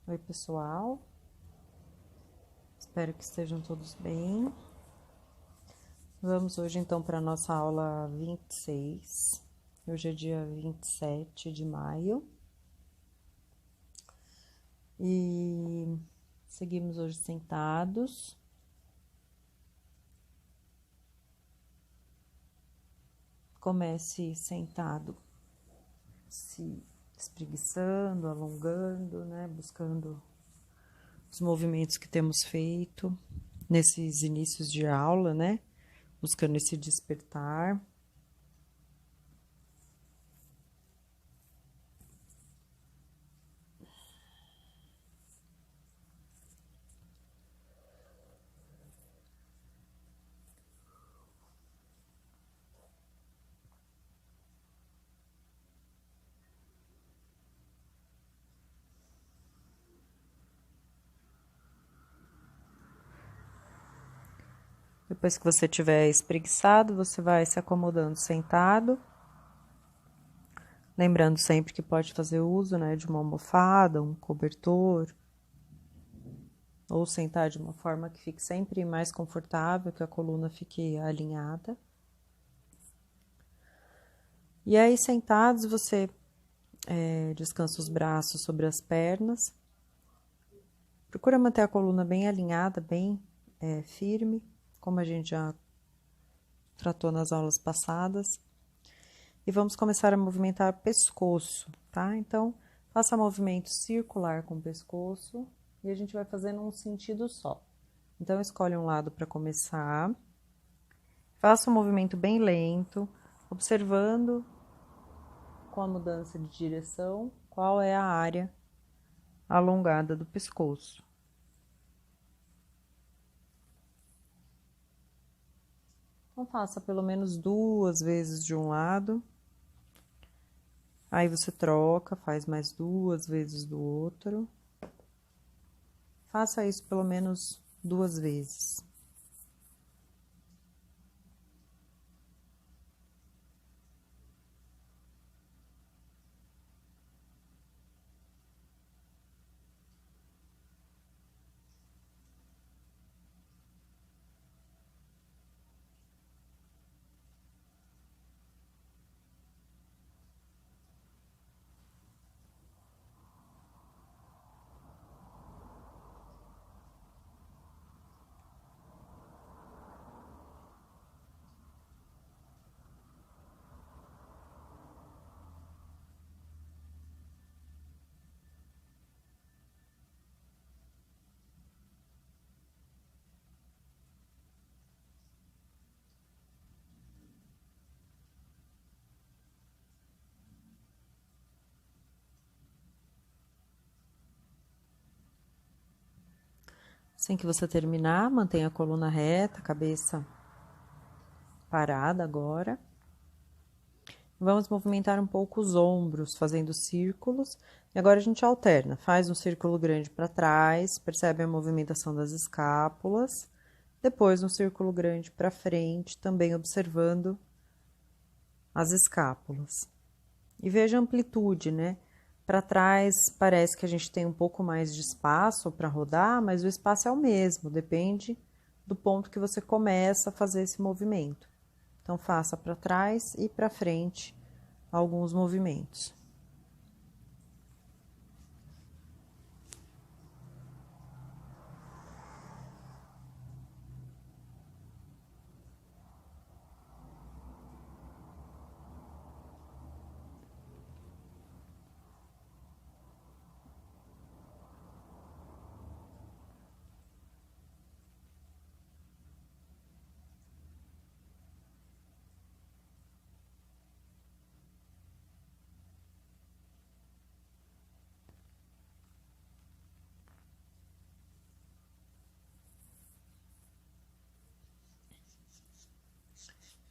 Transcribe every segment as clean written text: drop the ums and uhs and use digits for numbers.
Oi, pessoal. Espero que estejam todos bem. Vamos hoje então para a nossa aula 26. Hoje é dia 27 de maio. E seguimos hoje sentados. Comece sentado, se espreguiçando, alongando, né? Buscando os movimentos que temos feito nesses inícios de aula, né? Buscando esse despertar. Depois que você estiver espreguiçado, você vai se acomodando sentado. Lembrando sempre que pode fazer uso, né, de uma almofada, um cobertor. Ou sentar de uma forma que fique sempre mais confortável, que a coluna fique alinhada. E aí, sentados, você descansa os braços sobre as pernas. Procura manter a coluna bem alinhada, bem firme, como a gente já tratou nas aulas passadas. E vamos começar a movimentar o pescoço, tá? Então, faça movimento circular com o pescoço e a gente vai fazendo um sentido só. Então, escolhe um lado para começar. Faça um movimento bem lento, observando com a mudança de direção qual é a área alongada do pescoço. Então, faça pelo menos 2 vezes de um lado. Aí você troca, faz mais 2 vezes do outro. Faça isso pelo menos 2 vezes. Assim que você terminar, mantenha a coluna reta, cabeça parada agora. Vamos movimentar um pouco os ombros, fazendo círculos. E agora a gente alterna, faz um círculo grande para trás, percebe a movimentação das escápulas. Depois um círculo grande para frente, também observando as escápulas. E veja a amplitude, né? Para trás parece que a gente tem um pouco mais de espaço para rodar, mas o espaço é o mesmo, depende do ponto que você começa a fazer esse movimento. Então, faça para trás e para frente alguns movimentos.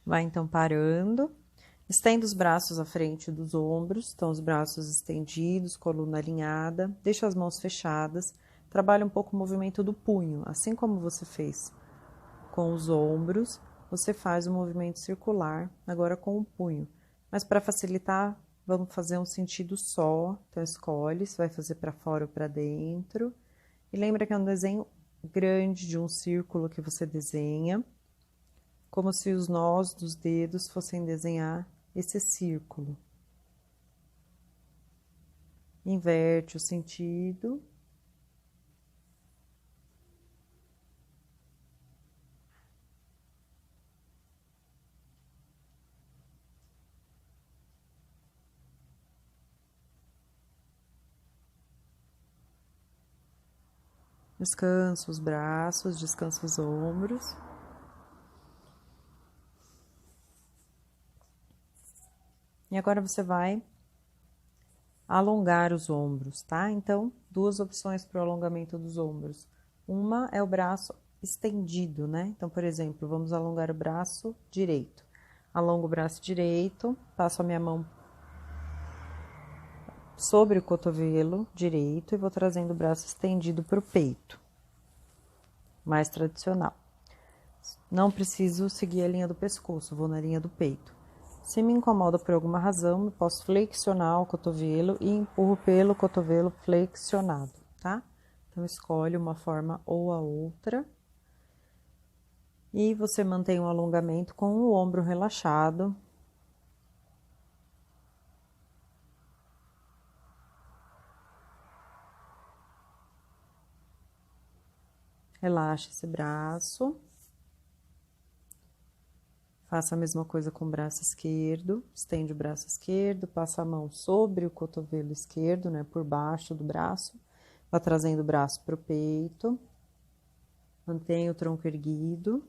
Vai então parando, estenda os braços à frente dos ombros, então os braços estendidos, coluna alinhada, deixa as mãos fechadas, trabalha um pouco o movimento do punho, assim como você fez com os ombros, você faz o movimento circular agora com o punho, mas para facilitar, vamos fazer um sentido só. Então, escolhe se vai fazer para fora ou para dentro. E lembra que é um desenho grande de um círculo que você desenha, como se os nós dos dedos fossem desenhar esse círculo. Inverte o sentido. Descansa os braços, descansa os ombros. E agora você vai alongar os ombros, tá? Então, duas opções para o alongamento dos ombros. Uma é o braço estendido, né? Então, por exemplo, vamos alongar o braço direito. Alongo o braço direito, passo a minha mão sobre o cotovelo direito e vou trazendo o braço estendido para o peito. Mais tradicional. Não preciso seguir a linha do pescoço, vou na linha do peito. Se me incomoda por alguma razão, eu posso flexionar o cotovelo e empurro pelo cotovelo flexionado, tá? Então, escolhe uma forma ou a outra. E você mantém o alongamento com o ombro relaxado. Relaxa esse braço. Faça a mesma coisa com o braço esquerdo. Estende o braço esquerdo, passa a mão sobre o cotovelo esquerdo, né, por baixo do braço. Vai trazendo o braço para o peito. Mantenha o tronco erguido.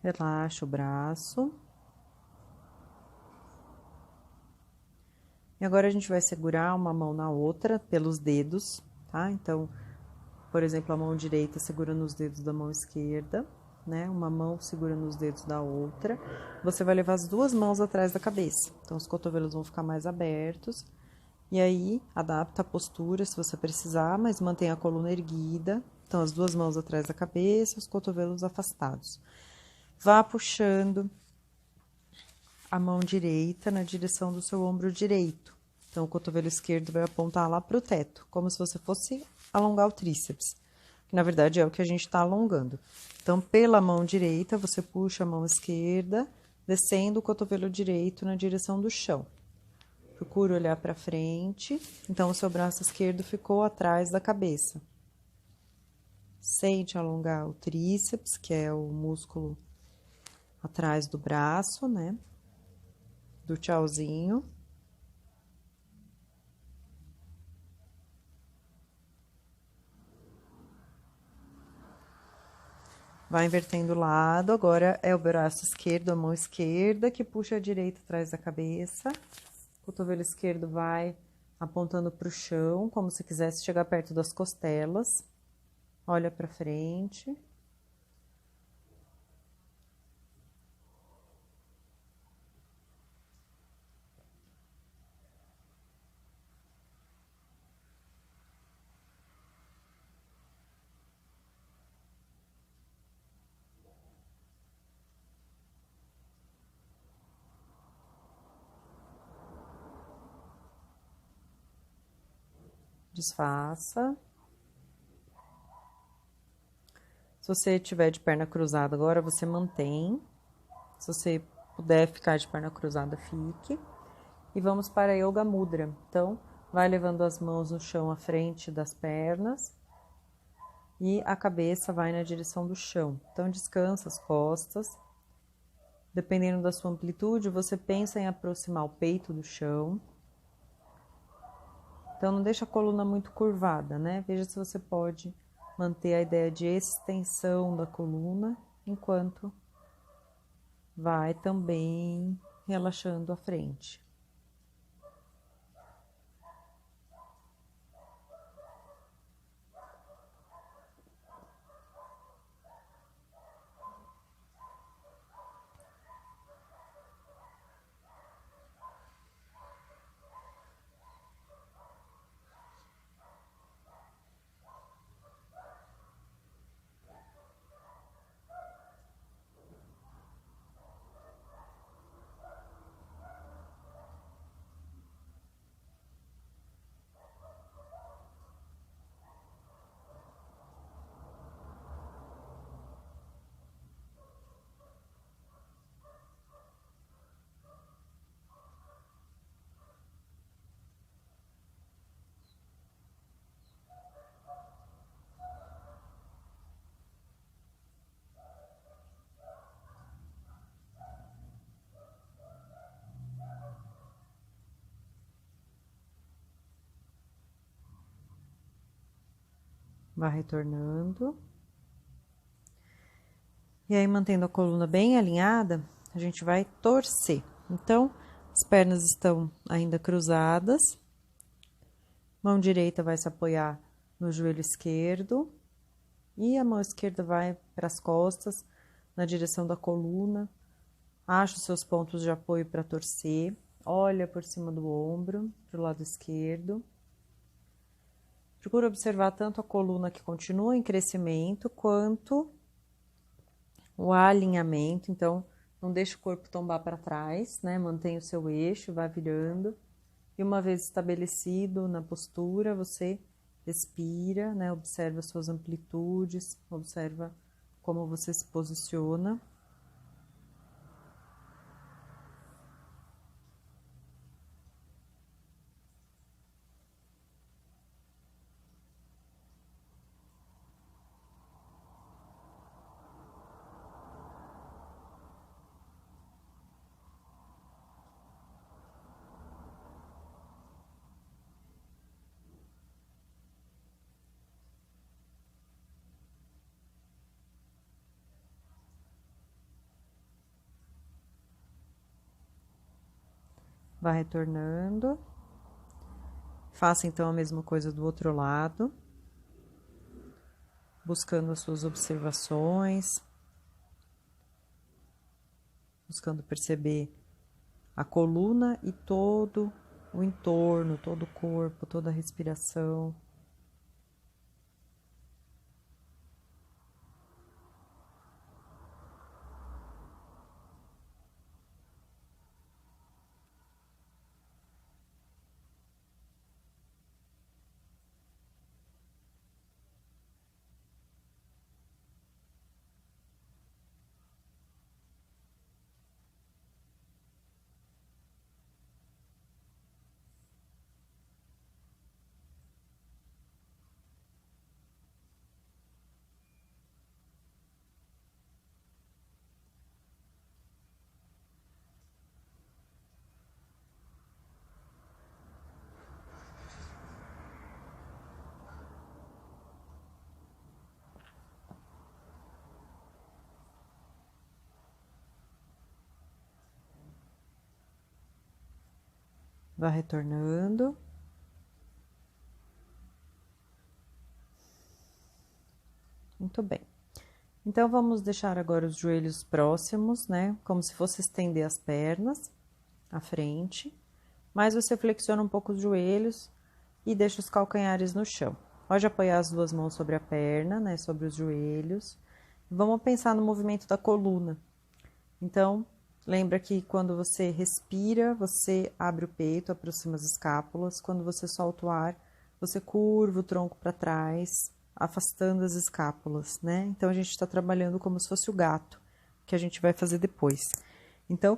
Relaxa o braço. E agora a gente vai segurar uma mão na outra pelos dedos, tá? Então, por exemplo, a mão direita segura nos dedos da mão esquerda, né? Uma mão segura nos dedos da outra. Você vai levar as duas mãos atrás da cabeça. Então, os cotovelos vão ficar mais abertos. E aí, adapta a postura se você precisar, mas mantenha a coluna erguida. Então, as duas mãos atrás da cabeça, os cotovelos afastados. Vá puxando a mão direita na direção do seu ombro direito. Então, o cotovelo esquerdo vai apontar lá para o teto, como se você fosse alongar o tríceps, que na verdade é o que a gente está alongando. Então, pela mão direita, você puxa a mão esquerda, descendo o cotovelo direito na direção do chão. Procura olhar para frente, então o seu braço esquerdo ficou atrás da cabeça. Sente alongar o tríceps, que é o músculo atrás do braço, né? Do tchauzinho. Vai invertendo o lado, agora é o braço esquerdo, a mão esquerda, que puxa a direita atrás da cabeça. O cotovelo esquerdo vai apontando para o chão, como se quisesse chegar perto das costelas. Olha para frente. Desfaça. Se você tiver de perna cruzada agora, você mantém. Se você puder ficar de perna cruzada, fique. E vamos para a Yoga Mudra. Então, vai levando as mãos no chão à frente das pernas. E a cabeça vai na direção do chão. Então, descansa as costas. Dependendo da sua amplitude, você pensa em aproximar o peito do chão. Então, não deixa a coluna muito curvada, né? Veja se você pode manter a ideia de extensão da coluna, enquanto vai também relaxando a frente. Vai retornando. E aí, mantendo a coluna bem alinhada, a gente vai torcer. Então, as pernas estão ainda cruzadas. Mão direita vai se apoiar no joelho esquerdo. E a mão esquerda vai para as costas, na direção da coluna. Acha os seus pontos de apoio para torcer. Olha por cima do ombro, para o lado esquerdo. Procura observar tanto a coluna que continua em crescimento, quanto o alinhamento. Então, não deixe o corpo tombar para trás, né? Mantenha o seu eixo, vai virando. E uma vez estabelecido na postura, você respira, né? Observa as suas amplitudes, observa como você se posiciona. Vai retornando. Faça então a mesma coisa do outro lado, buscando as suas observações, buscando perceber a coluna e todo o entorno, todo o corpo, toda a respiração. Vai retornando. Muito bem. Então, vamos deixar agora os joelhos próximos, né? Como se fosse estender as pernas à frente. Mas você flexiona um pouco os joelhos e deixa os calcanhares no chão. Pode apoiar as duas mãos sobre a perna, né? Sobre os joelhos. Vamos pensar no movimento da coluna. Então, lembra que quando você respira, você abre o peito, aproxima as escápulas. Quando você solta o ar, você curva o tronco para trás, afastando as escápulas, né? Então, a gente está trabalhando como se fosse o gato, que a gente vai fazer depois. Então,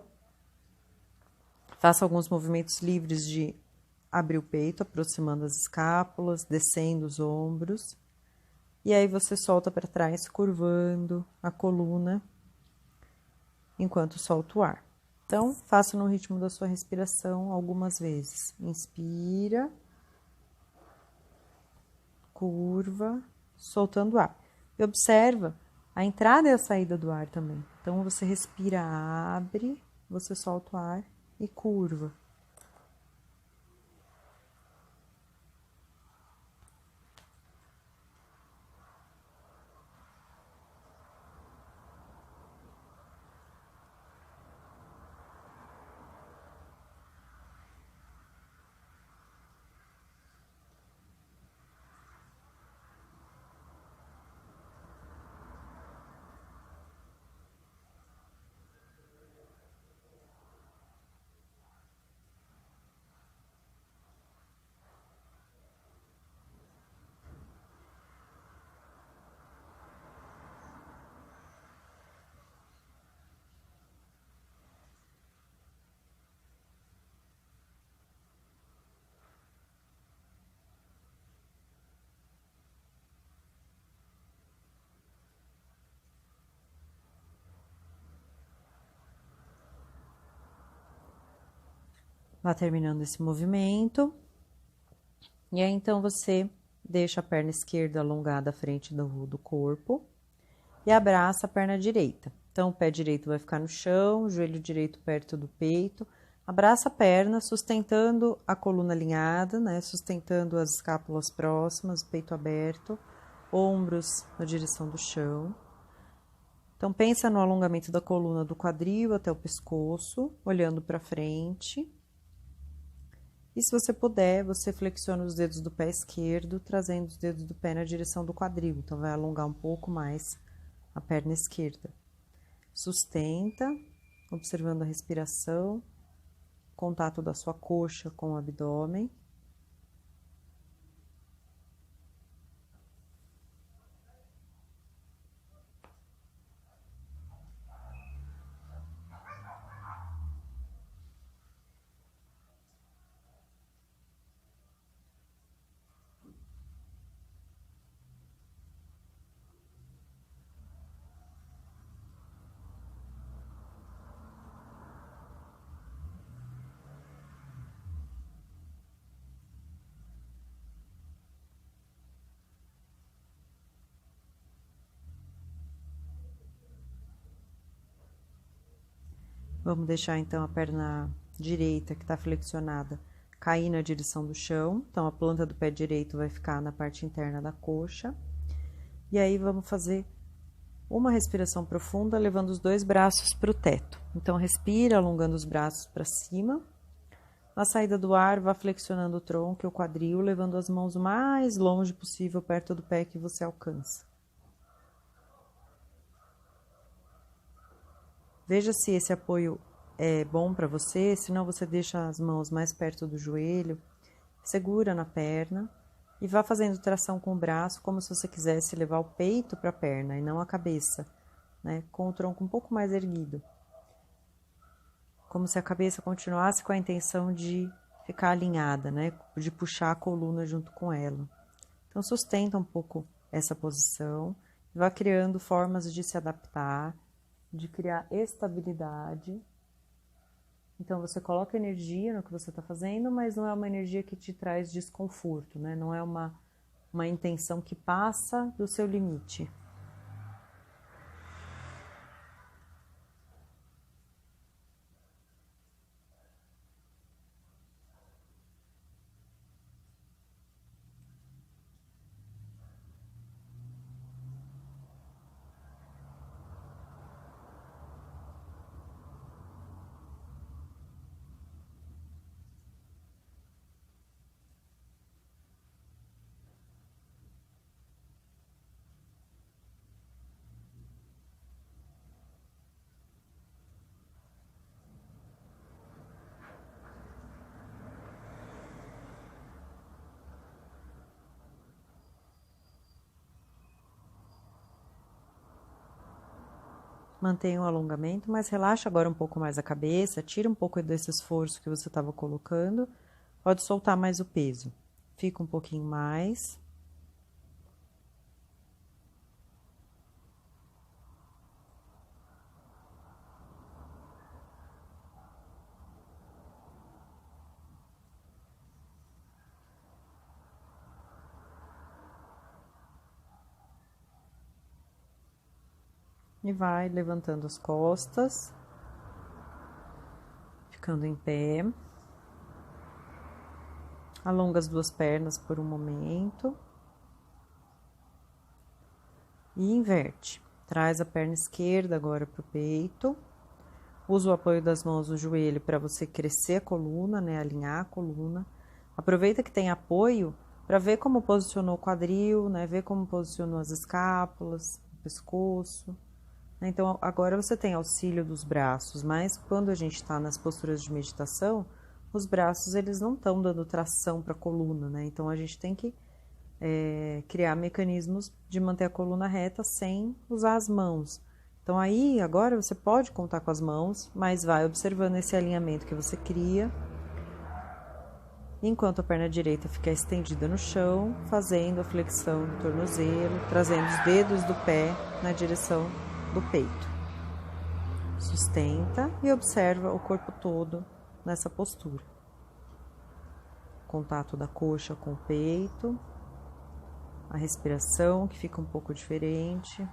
faça alguns movimentos livres de abrir o peito, aproximando as escápulas, descendo os ombros. E aí, você solta para trás, curvando a coluna, enquanto solta o ar. Então, faça no ritmo da sua respiração algumas vezes. Inspira, curva, soltando o ar. E observa a entrada e a saída do ar também. Então, você respira, abre, você solta o ar e curva. Vá terminando esse movimento. E aí, então, você deixa a perna esquerda alongada à frente do corpo e abraça a perna direita. Então, o pé direito vai ficar no chão, o joelho direito perto do peito. Abraça a perna, sustentando a coluna alinhada, né? Sustentando as escápulas próximas, peito aberto, ombros na direção do chão. Então, pensa no alongamento da coluna do quadril até o pescoço, olhando para frente. E se você puder, você flexiona os dedos do pé esquerdo, trazendo os dedos do pé na direção do quadril. Então, vai alongar um pouco mais a perna esquerda. Sustenta, observando a respiração, contato da sua coxa com o abdômen. Vamos deixar então a perna direita, que está flexionada, cair na direção do chão. Então, a planta do pé direito vai ficar na parte interna da coxa. E aí, vamos fazer uma respiração profunda, levando os dois braços para o teto. Então, respira, alongando os braços para cima. Na saída do ar, vá flexionando o tronco e o quadril, levando as mãos o mais longe possível, perto do pé que você alcança. Veja se esse apoio é bom para você, senão você deixa as mãos mais perto do joelho, segura na perna e vá fazendo tração com o braço, como se você quisesse levar o peito para a perna e não a cabeça, né? Com o tronco um pouco mais erguido. Como se a cabeça continuasse com a intenção de ficar alinhada, né? De puxar a coluna junto com ela. Então, sustenta um pouco essa posição, vá criando formas de se adaptar, de criar estabilidade. Então, você coloca energia no que você está fazendo, mas não é uma energia que te traz desconforto, né? Não é uma intenção que passa do seu limite. Mantenha o alongamento, mas relaxa agora um pouco mais a cabeça, tira um pouco desse esforço que você estava colocando, pode soltar mais o peso. Fica um pouquinho mais. E vai levantando as costas, ficando em pé. Alonga as duas pernas por um momento. E inverte. Traz a perna esquerda agora para o peito. Usa o apoio das mãos no joelho para você crescer a coluna, né? Alinhar a coluna. Aproveita que tem apoio para ver como posicionou o quadril, né? Ver como posicionou as escápulas, o pescoço. Então, agora você tem auxílio dos braços, mas quando a gente está nas posturas de meditação, os braços, eles não estão dando tração para a coluna, né? Então, a gente tem que criar mecanismos de manter a coluna reta sem usar as mãos. Então, aí, agora você pode contar com as mãos, mas vai observando esse alinhamento que você cria, enquanto a perna direita fica estendida no chão, fazendo a flexão do tornozelo, trazendo os dedos do pé na direção do peito. Sustenta e observa o corpo todo nessa postura. Contato da coxa com o peito. a respiração, que fica um pouco diferente.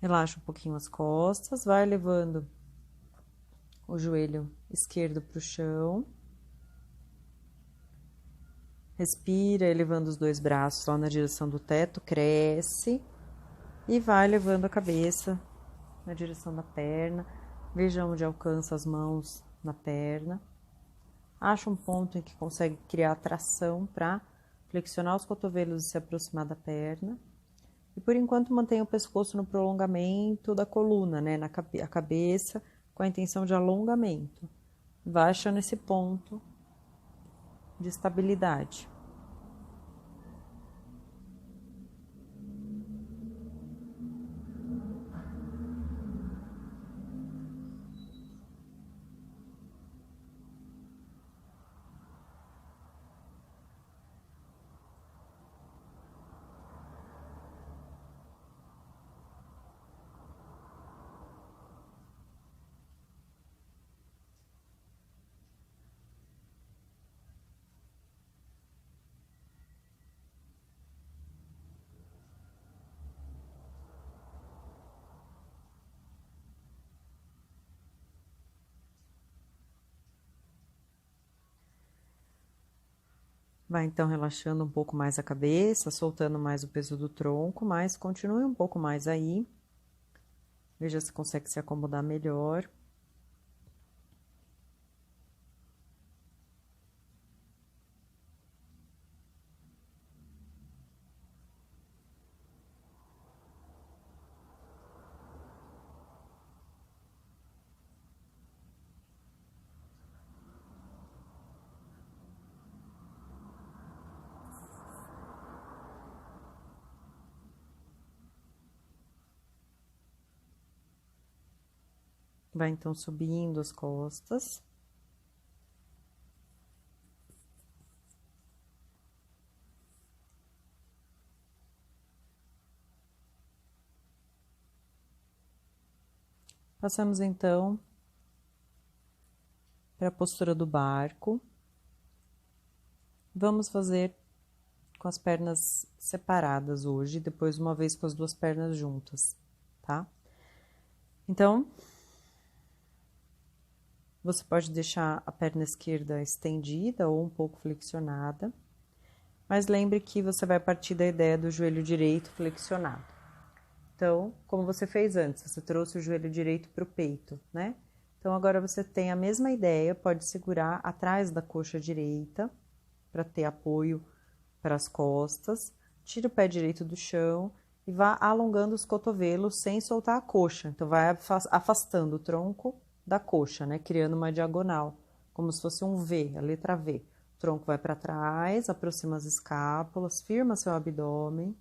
Relaxa um pouquinho as costas, vai levando o joelho esquerdo para o chão. Respira, elevando os dois braços lá na direção do teto, cresce e vai levando a cabeça na direção da perna. Veja onde alcança as mãos na perna. Acha um ponto em que consegue criar tração para flexionar os cotovelos e se aproximar da perna. E por enquanto mantenha o pescoço no prolongamento da coluna, né? A cabeça com a intenção de alongamento. Vai achando esse ponto de estabilidade. Vai então relaxando um pouco mais a cabeça, soltando mais o peso do tronco, mas continue um pouco mais aí. Veja se consegue se acomodar melhor. Vai então subindo as costas. Passamos então para a postura do barco. Vamos fazer com as pernas separadas hoje, depois uma vez com as duas pernas juntas, tá? Então, você pode deixar a perna esquerda estendida ou um pouco flexionada, mas lembre que você vai partir da ideia do joelho direito flexionado. Então, como você fez antes, você trouxe o joelho direito para o peito, né? Então, agora você tem a mesma ideia, pode segurar atrás da coxa direita, para ter apoio para as costas. Tira o pé direito do chão e vá alongando os cotovelos sem soltar a coxa. Então, vai afastando o tronco da coxa, né? Criando uma diagonal, como se fosse um V, a letra V. O tronco vai para trás, aproxima as escápulas, firma seu abdômen.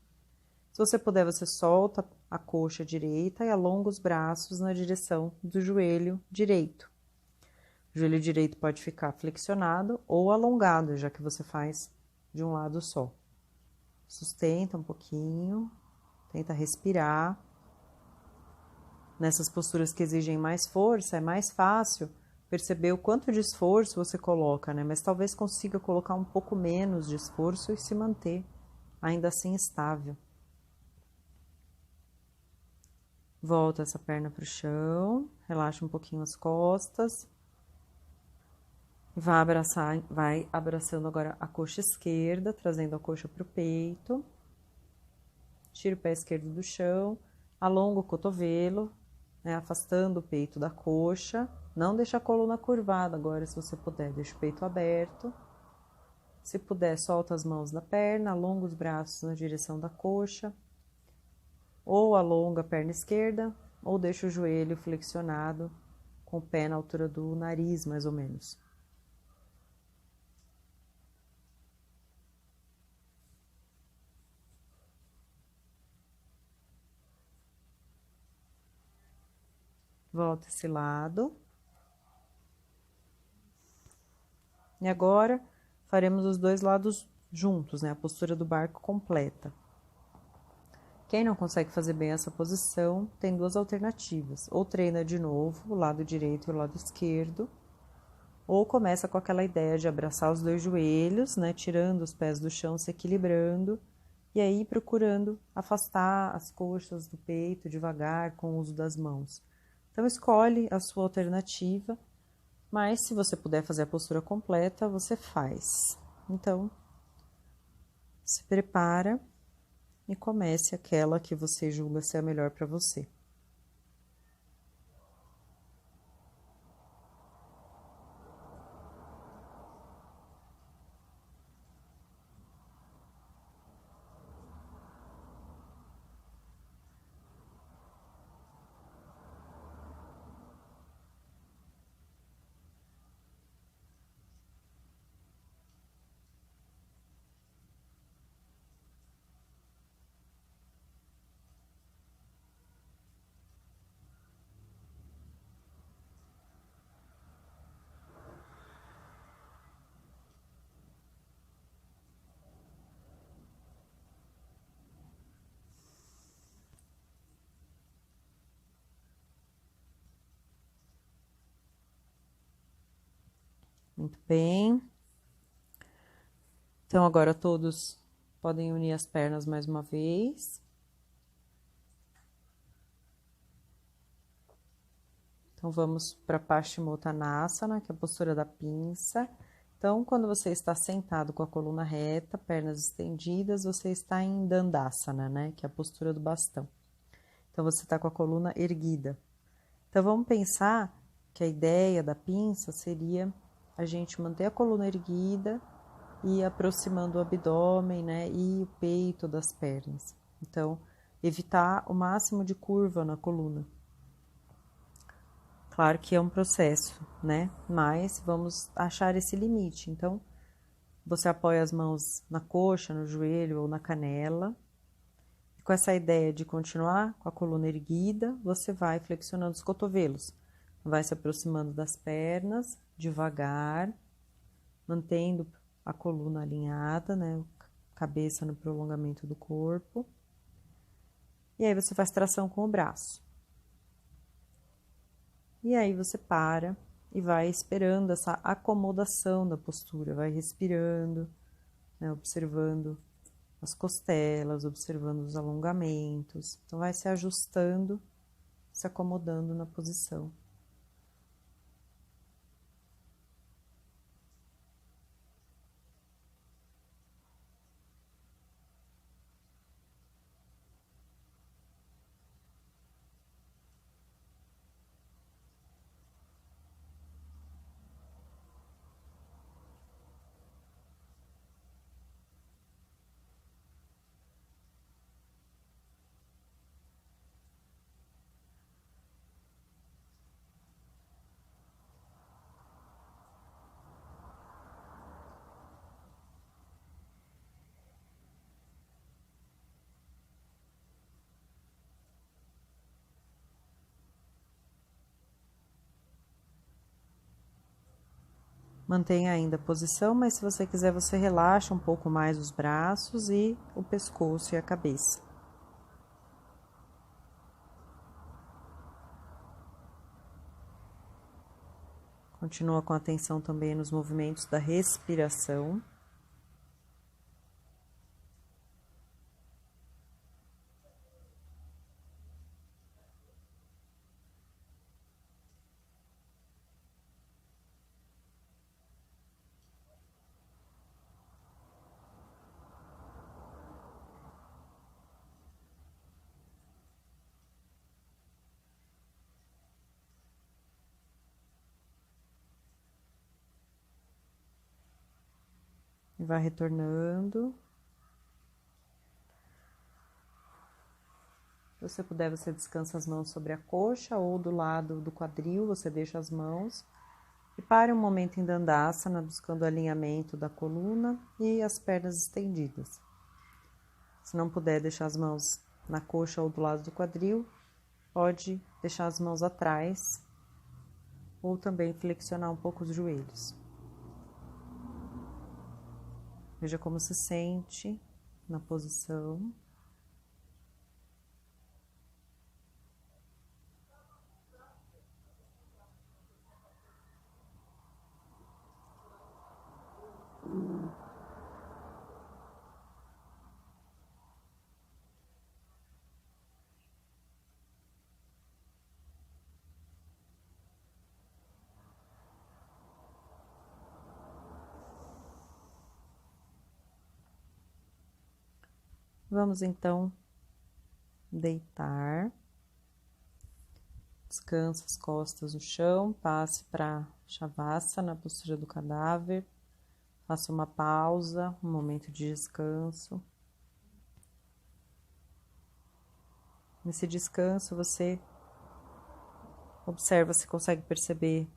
Se você puder, você solta a coxa direita e alonga os braços na direção do joelho direito. O joelho direito pode ficar flexionado ou alongado, já que você faz de um lado só. Sustenta um pouquinho, tenta respirar. Nessas posturas que exigem mais força, é mais fácil perceber o quanto de esforço você coloca, né? Mas talvez consiga colocar um pouco menos de esforço e se manter ainda assim estável. Volta essa perna para o chão, relaxa um pouquinho as costas. Vai abraçando agora a coxa esquerda, trazendo a coxa para o peito. Tira o pé esquerdo do chão, alonga o cotovelo, né, afastando o peito da coxa. Não deixa a coluna curvada agora, se você puder, deixa o peito aberto. Se puder, solta as mãos na perna, alonga os braços na direção da coxa, ou alonga a perna esquerda, ou deixa o joelho flexionado, com o pé na altura do nariz, mais ou menos. Volta esse lado. E agora, faremos os dois lados juntos, né? A postura do barco completa. Quem não consegue fazer bem essa posição, tem duas alternativas. Ou treina de novo o lado direito e o lado esquerdo, ou começa com aquela ideia de abraçar os dois joelhos, né? Tirando os pés do chão, se equilibrando, e aí procurando afastar as coxas do peito devagar com o uso das mãos. Então, escolhe a sua alternativa, mas se você puder fazer a postura completa, você faz. Então, se prepara e comece aquela que você julga ser a melhor para você. Muito bem. Então, agora todos podem unir as pernas mais uma vez. Então, vamos para Paschimottanasana, que é a postura da pinça. Então, quando você está sentado com a coluna reta, pernas estendidas, você está em Dandasana, né? Que é a postura do bastão. Então, você está com a coluna erguida. Então, vamos pensar que a ideia da pinça seria a gente manter a coluna erguida e ir aproximando o abdômen, né? E o peito das pernas. Então, evitar o máximo de curva na coluna. Claro que é um processo, né? Mas vamos achar esse limite. Então, você apoia as mãos na coxa, no joelho ou na canela. E com essa ideia de continuar com a coluna erguida, você vai flexionando os cotovelos. Vai se aproximando das pernas, devagar, mantendo a coluna alinhada, né? Cabeça no prolongamento do corpo. E aí você faz tração com o braço. E aí você para e vai esperando essa acomodação da postura, vai respirando, né, observando as costelas, observando os alongamentos. Então, vai se ajustando, se acomodando na posição. Mantenha ainda a posição, mas se você quiser, você relaxa um pouco mais os braços e o pescoço e a cabeça. Continua com atenção também nos movimentos da respiração. E vai retornando. Se você puder, você descansa as mãos sobre a coxa ou do lado do quadril, você deixa as mãos. E pare um momento em Dandasana, buscando o alinhamento da coluna e as pernas estendidas. Se não puder deixar as mãos na coxa ou do lado do quadril, pode deixar as mãos atrás ou também flexionar um pouco os joelhos. Veja como se sente na posição. Vamos então deitar. Descansa as costas no chão, passe para Shavasana, na postura do cadáver. Faça uma pausa, um momento de descanso. Nesse descanso, você observa se consegue perceber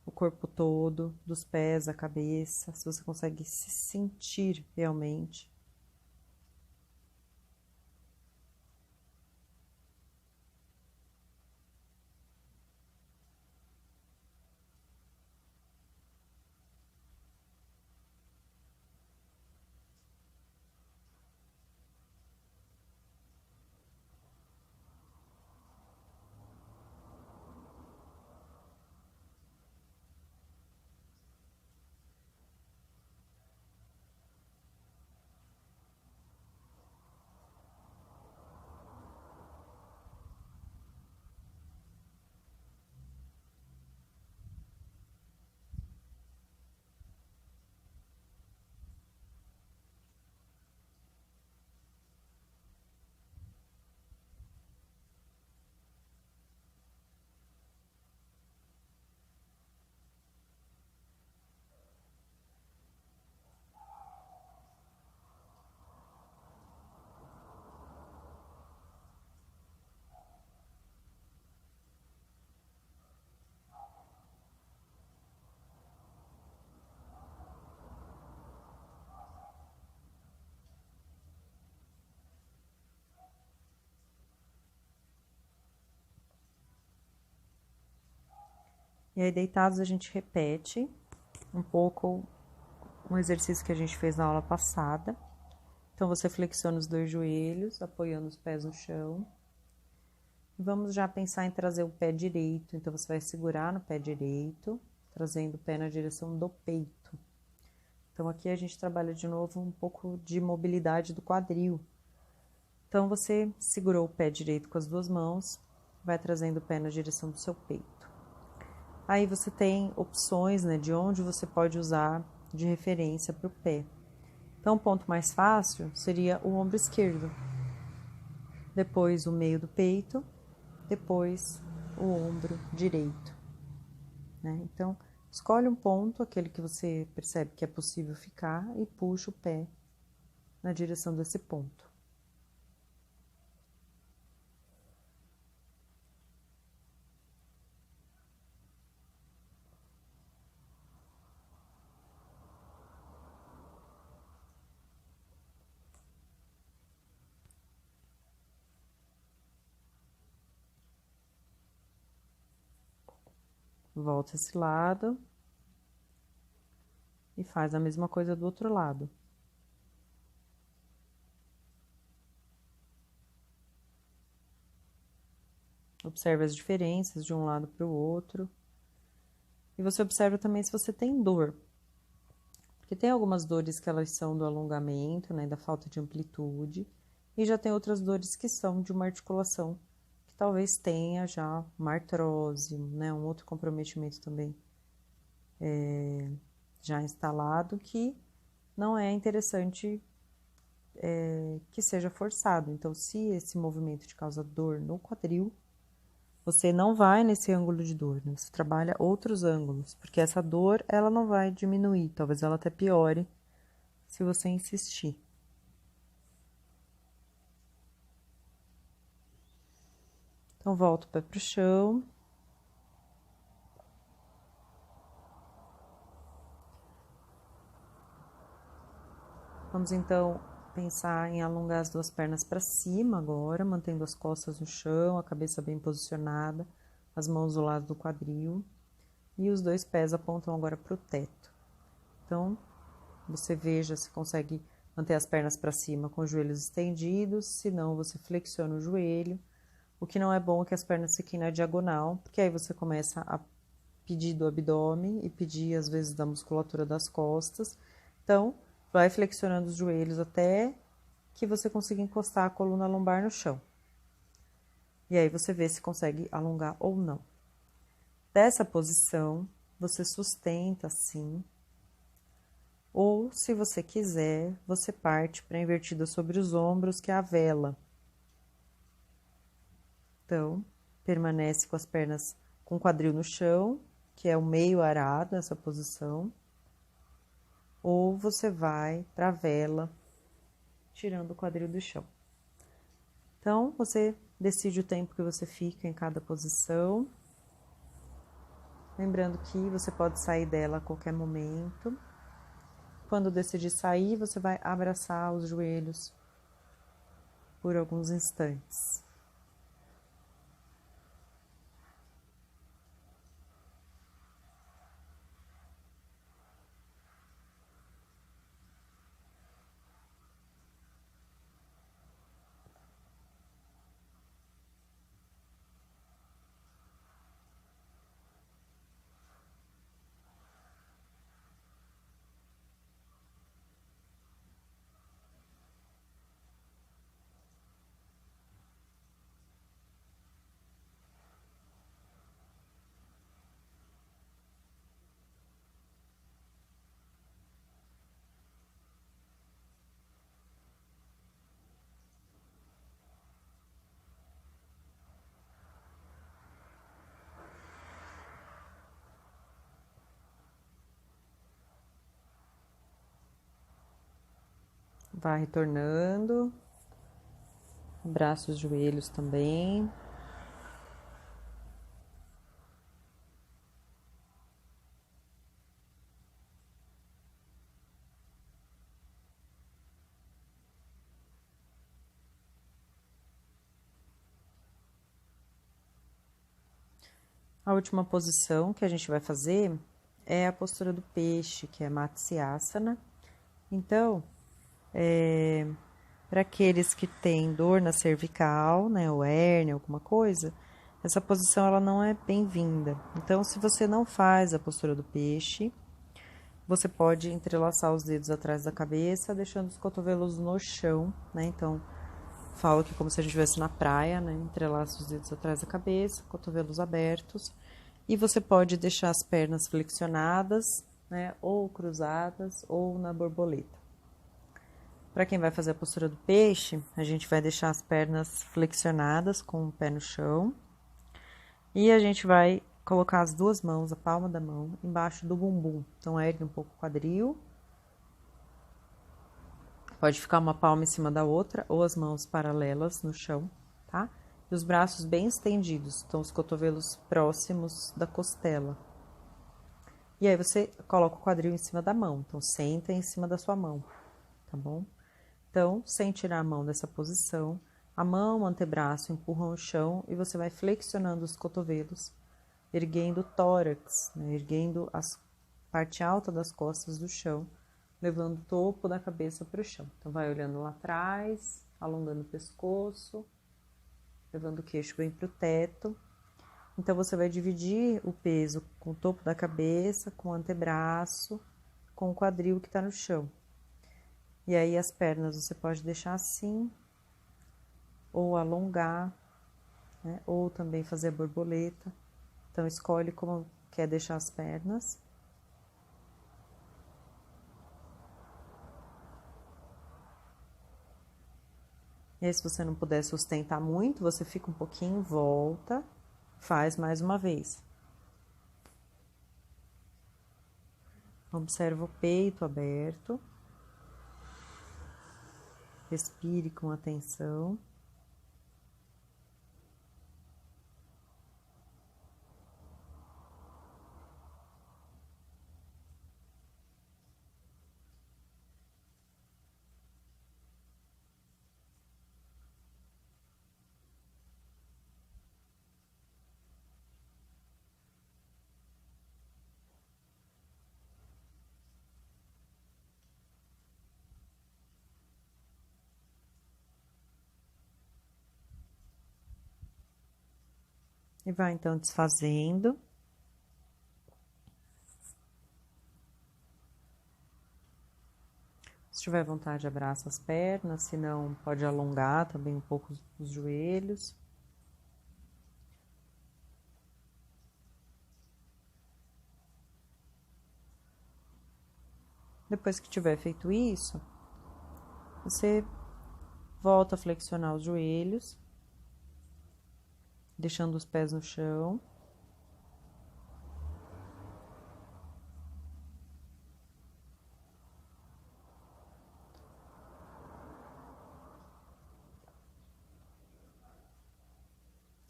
o corpo todo, dos pés à cabeça, se você consegue se sentir realmente. E aí, deitados, a gente repete um pouco um exercício que a gente fez na aula passada. Então, você flexiona os dois joelhos, apoiando os pés no chão. Vamos já pensar em trazer o pé direito. Então, você vai segurar no pé direito, trazendo o pé na direção do peito. Então, aqui a gente trabalha de novo um pouco de mobilidade do quadril. Então, você segurou o pé direito com as duas mãos, vai trazendo o pé na direção do seu peito. Aí você tem opções, né, de onde você pode usar de referência para o pé. Então, o ponto mais fácil seria o ombro esquerdo. Depois o meio do peito, depois o ombro direito, né? Então, escolhe um ponto, aquele que você percebe que é possível ficar, e puxa o pé na direção desse ponto. Volta esse lado e faz a mesma coisa do outro lado. Observe as diferenças de um lado para o outro. E você observa também se você tem dor. Porque tem algumas dores que elas são do alongamento, né, da falta de amplitude. E já tem outras dores que são de uma articulação que talvez tenha já uma artrose, né, um outro comprometimento também já instalado, que não é interessante que seja forçado. Então, se esse movimento te causa dor no quadril, você não vai nesse ângulo de dor, né? Você trabalha outros ângulos, porque essa dor, ela não vai diminuir, talvez ela até piore se você insistir. Então, volta o pé pro chão. Vamos, então, pensar em alongar as duas pernas para cima agora, mantendo as costas no chão, a cabeça bem posicionada, as mãos do lado do quadril. E os dois pés apontam agora para o teto. Então, você veja se consegue manter as pernas para cima com os joelhos estendidos, se não, você flexiona o joelho. O que não é bom é que as pernas fiquem na diagonal, porque aí você começa a pedir do abdômen e pedir, às vezes, da musculatura das costas. Então, vai flexionando os joelhos até que você consiga encostar a coluna lombar no chão. E aí você vê se consegue alongar ou não. Dessa posição, você sustenta assim. Ou, se você quiser, você parte para a invertida sobre os ombros, que é a vela. Então, permanece com as pernas com o quadril no chão, que é o meio arado, essa posição. Ou você vai para a vela, tirando o quadril do chão. Então, você decide o tempo que você fica em cada posição. Lembrando que você pode sair dela a qualquer momento. Quando decidir sair, você vai abraçar os joelhos por alguns instantes. Vai retornando, abraça os joelhos também. A última posição que a gente vai fazer é a postura do peixe, que é Matsyasana. Então, para aqueles que têm dor na cervical, né, ou hérnia, alguma coisa, essa posição ela não é bem-vinda. Então, se você não faz a postura do peixe, você pode entrelaçar os dedos atrás da cabeça, deixando os cotovelos no chão, né? Então, falo que como se a gente estivesse na praia, né? Entrelaça os dedos atrás da cabeça, cotovelos abertos. E você pode deixar as pernas flexionadas, né? Ou cruzadas, ou na borboleta. Para quem vai fazer a postura do peixe, a gente vai deixar as pernas flexionadas com o pé no chão. E a gente vai colocar as duas mãos, a palma da mão, embaixo do bumbum. Então, ergue um pouco o quadril. Pode ficar uma palma em cima da outra ou as mãos paralelas no chão, tá? E os braços bem estendidos, então os cotovelos próximos da costela. E aí você coloca o quadril em cima da mão, então senta em cima da sua mão, tá bom? Então, sem tirar a mão dessa posição, a mão, o antebraço empurram o chão e você vai flexionando os cotovelos, erguendo o tórax, né? Erguendo a parte alta das costas do chão, levando o topo da cabeça para o chão. Então, vai olhando lá atrás, alongando o pescoço, levando o queixo bem para o teto. Então, você vai dividir o peso com o topo da cabeça, com o antebraço, com o quadril que está no chão. E aí, as pernas você pode deixar assim, ou alongar, né? Ou também fazer a borboleta. Então, escolhe como quer deixar as pernas. E aí, se você não puder sustentar muito, você fica um pouquinho, volta, faz mais uma vez. Observa o peito aberto. Respire com atenção. E vai então desfazendo. Se tiver vontade, abraça as pernas, se não, pode alongar também um pouco os joelhos. Depois que tiver feito isso, você volta a flexionar os joelhos, deixando os pés no chão.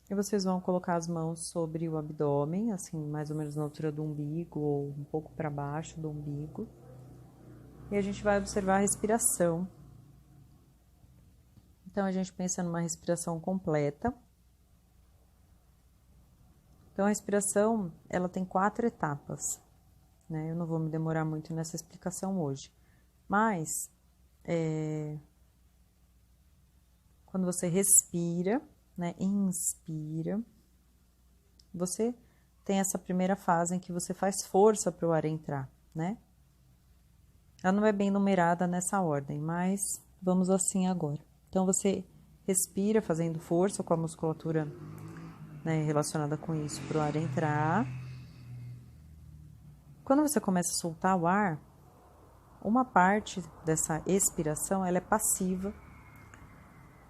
E vocês vão colocar as mãos sobre o abdômen, assim, mais ou menos na altura do umbigo ou um pouco para baixo do umbigo. E a gente vai observar a respiração. Então, a gente pensa numa respiração completa. Então, a respiração, ela tem 4 etapas, né? Eu não vou me demorar muito nessa explicação hoje. Mas, quando você respira, né, inspira, você tem essa primeira fase em que você faz força para o ar entrar, né? Ela não é bem numerada nessa ordem, mas vamos assim agora. Então, você respira fazendo força com a musculatura, né, relacionada com isso para o ar entrar. Quando você começa a soltar o ar, uma parte dessa expiração ela é passiva,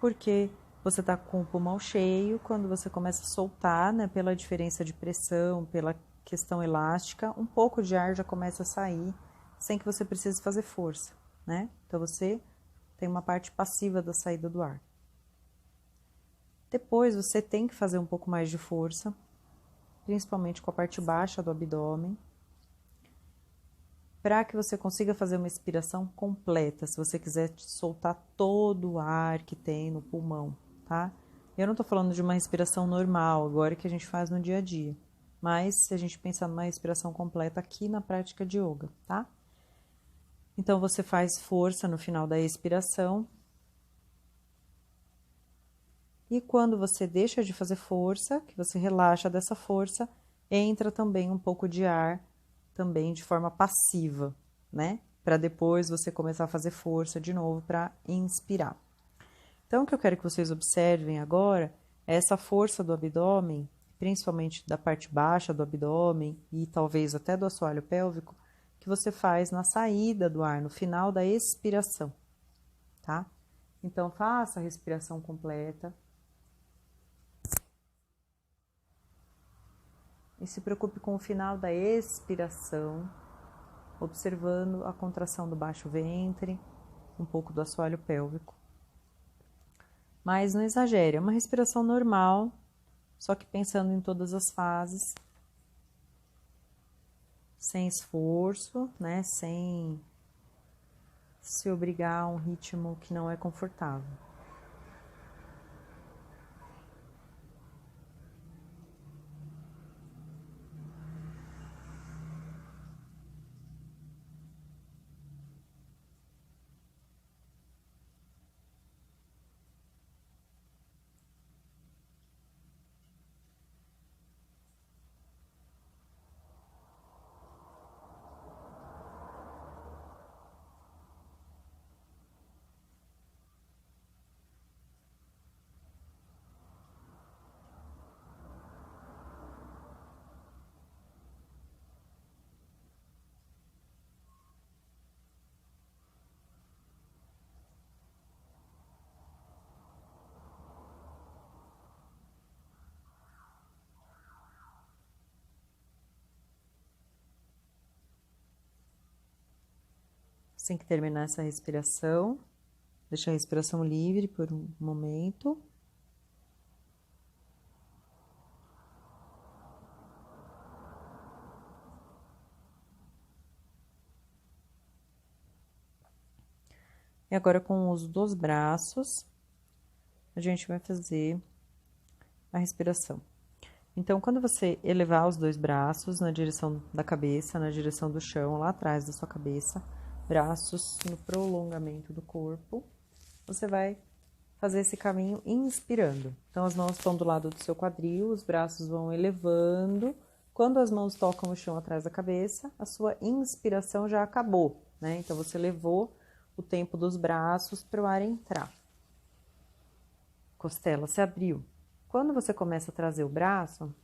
porque você está com o pulmão cheio. Quando você começa a soltar, né, pela diferença de pressão, pela questão elástica, um pouco de ar já começa a sair, sem que você precise fazer força, né? Então, você tem uma parte passiva da saída do ar. Depois, você tem que fazer um pouco mais de força, principalmente com a parte baixa do abdômen, para que você consiga fazer uma expiração completa, se você quiser soltar todo o ar que tem no pulmão, tá? Eu não tô falando de uma respiração normal, agora que a gente faz no dia a dia, mas se a gente pensar numa respiração completa aqui na prática de yoga, tá? Então, você faz força no final da expiração. E quando você deixa de fazer força, que você relaxa dessa força, entra também um pouco de ar, também de forma passiva, né? Para depois você começar a fazer força de novo para inspirar. Então, o que eu quero que vocês observem agora é essa força do abdômen, principalmente da parte baixa do abdômen e talvez até do assoalho pélvico, que você faz na saída do ar, no final da expiração, tá? Então, faça a respiração completa. E se preocupe com o final da expiração, observando a contração do baixo ventre, um pouco do assoalho pélvico. Mas não exagere, é uma respiração normal, só que pensando em todas as fases, sem esforço, né? Sem se obrigar a um ritmo que não é confortável. Assim que terminar essa respiração, Deixa a respiração livre por um momento. E agora, com o uso dos braços, a gente vai fazer a respiração. Então, quando você elevar os dois braços na direção da cabeça, na direção do chão, lá atrás da sua cabeça, braços no prolongamento do corpo, você vai fazer esse caminho inspirando. Então, as mãos estão do lado do seu quadril, os braços vão elevando. Quando as mãos tocam o chão atrás da cabeça, a sua inspiração já acabou, né? Então, você levou o tempo dos braços para o ar entrar. Costela se abriu. Quando você começa a trazer o braço,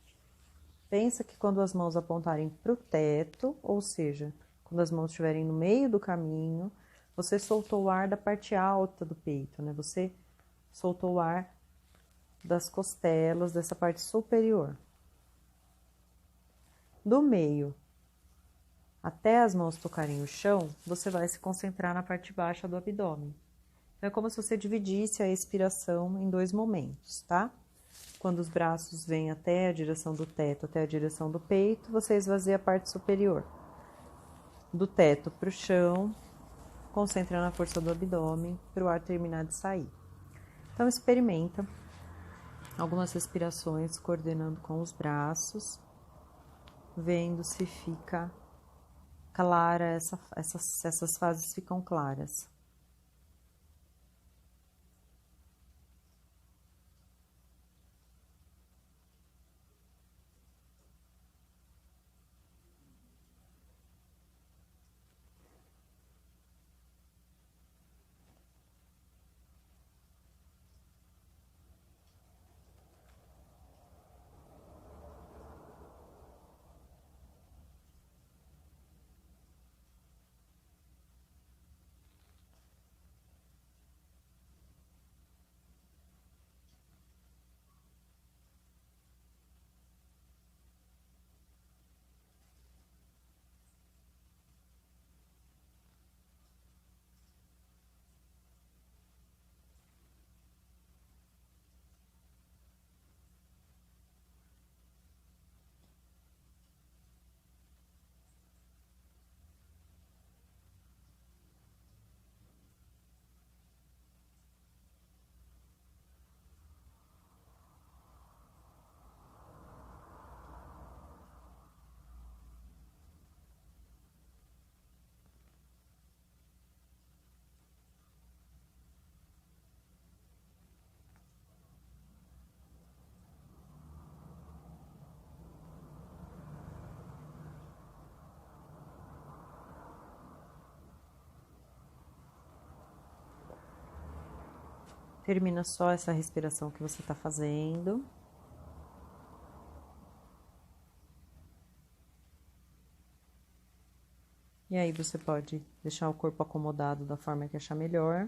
pensa que quando as mãos apontarem para o teto, ou seja, quando as mãos estiverem no meio do caminho, você soltou o ar da parte alta do peito, né? Você soltou o ar das costelas, dessa parte superior. Do meio até as mãos tocarem o chão, você vai se concentrar na parte baixa do abdômen. Então, é como se você dividisse a expiração em dois momentos, tá? Quando os braços vêm até a direção do teto, até a direção do peito, você esvazia a parte superior. Do teto para o chão, concentrando a força do abdômen para o ar terminar de sair. Então, experimenta algumas respirações coordenando com os braços, vendo se fica clara, essas fases ficam claras. Termina só essa respiração que você está fazendo. E aí você pode deixar o corpo acomodado da forma que achar melhor.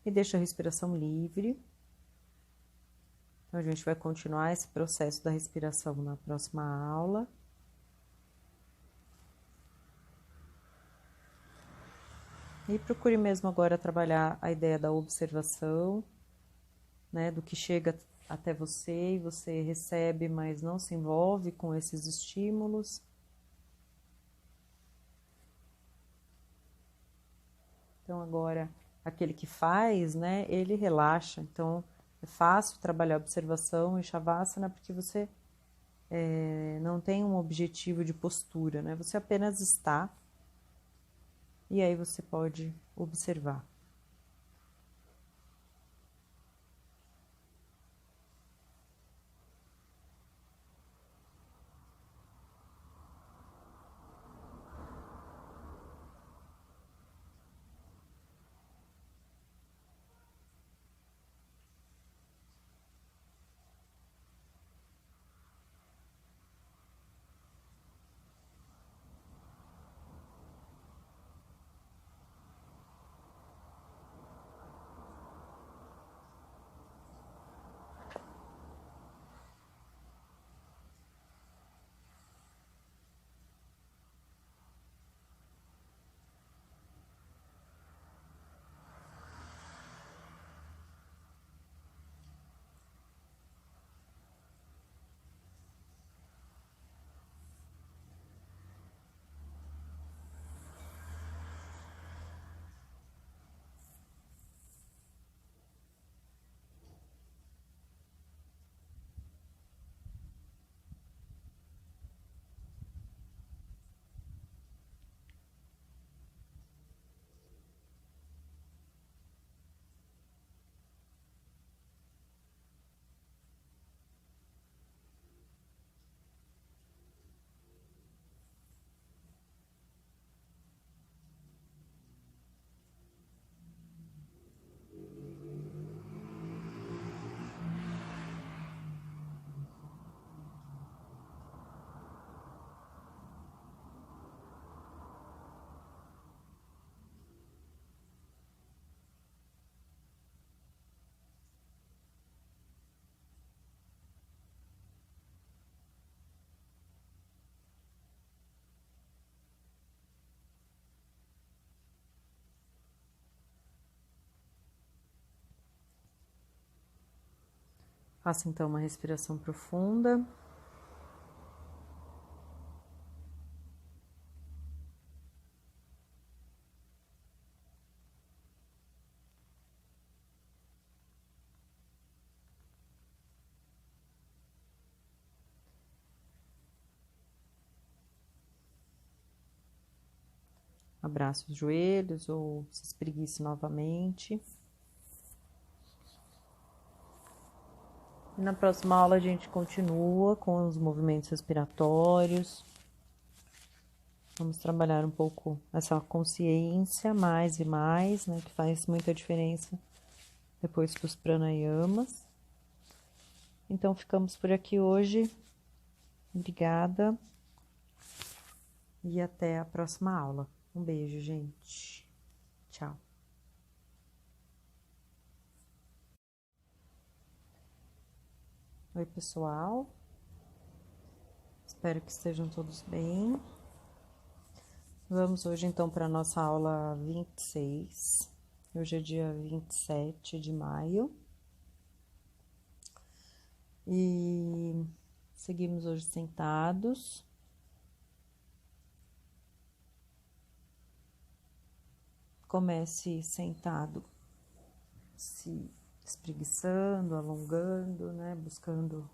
E deixa a respiração livre. Então, a gente vai continuar esse processo da respiração na próxima aula. E procure mesmo agora trabalhar a ideia da observação, né, do que chega até você e você recebe, mas não se envolve com esses estímulos. Então, agora, aquele que faz, né, ele relaxa. Então, é fácil trabalhar a observação em Shavasana porque você não tem um objetivo de postura, né? Você apenas está e aí você pode observar. Faça então uma respiração profunda. Abrace os joelhos ou se espreguice novamente. E na próxima aula a gente continua com os movimentos respiratórios. Vamos trabalhar um pouco essa consciência mais e mais, né, que faz muita diferença depois dos pranayamas. Então ficamos por aqui hoje. Obrigada e até a próxima aula. Um beijo, gente. Tchau. Oi, pessoal. Espero que estejam todos bem. Vamos hoje, então, para a nossa aula 26. Hoje é dia 27 de maio. E seguimos hoje sentados. Comece sentado, se espreguiçando, alongando, né? Buscando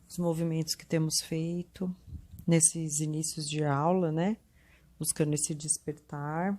os movimentos que temos feito nesses inícios de aula, né? Buscando esse despertar.